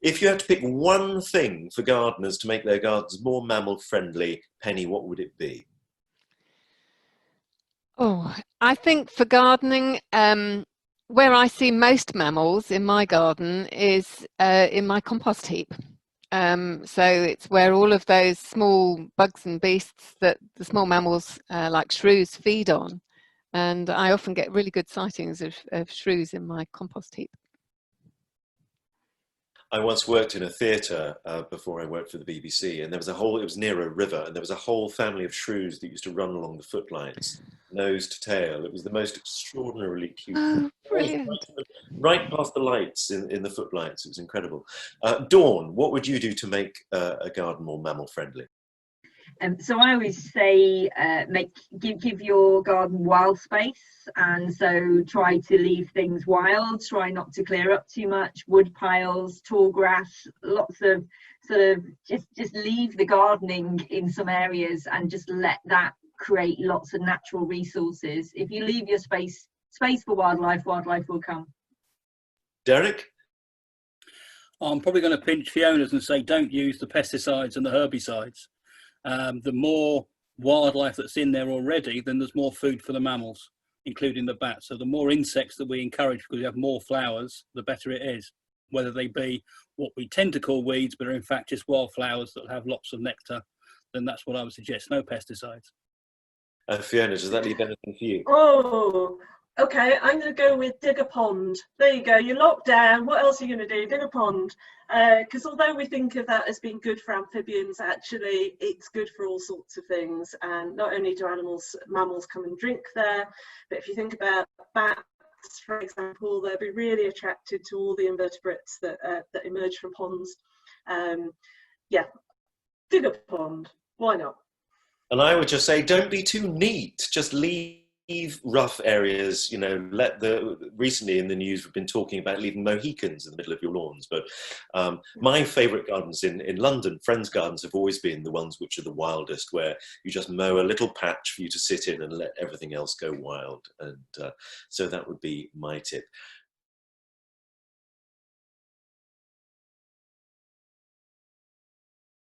If you had to pick one thing for gardeners to make their gardens more mammal friendly, Penny, what would it be? Oh, I think for gardening, where I see most mammals in my garden is in my compost heap. So it's where all of those small bugs and beasts that the small mammals like shrews feed on. And I often get really good sightings of shrews in my compost heap. I once worked in a theatre before I worked for the BBC, and there was it was near a river, and there was a whole family of shrews that used to run along the footlights, nose to tail. It was the most extraordinarily cute. Oh, brilliant. Right past the lights in the footlights. It was incredible. Dawn, what would you do to make a garden more mammal friendly? So I always say give your garden wild space, and so try to leave things wild, try not to clear up too much, wood piles, tall grass, lots of sort of just leave the gardening in some areas and just let that create lots of natural resources. If you leave your space for wildlife, wildlife will come. Derek? I'm probably going to pinch Fiona's and say don't use the pesticides and the herbicides. The more wildlife that's in there already, then there's more food for the mammals, including the bats. So the more insects that we encourage, because we have more flowers, the better it is. Whether they be what we tend to call weeds, but are in fact just wildflowers that have lots of nectar, then that's what I would suggest, no pesticides. Fiona, does that leave anything for you? Oh, okay, I'm going to go with dig a pond. There you go, you're locked down. What else are you going to do? Dig a pond. Because although we think of that as being good for amphibians, actually it's good for all sorts of things. And not only do mammals come and drink there, but if you think about bats, for example, they'll be really attracted to all the invertebrates that emerge from ponds. Yeah, dig a pond. Why not? And I would just say, don't be too neat. Just leave rough areas, you know, recently in the news we've been talking about leaving Mohicans in the middle of your lawns, but my favourite gardens in London, friends' gardens, have always been the ones which are the wildest, where you just mow a little patch for you to sit in and let everything else go wild. And so that would be my tip.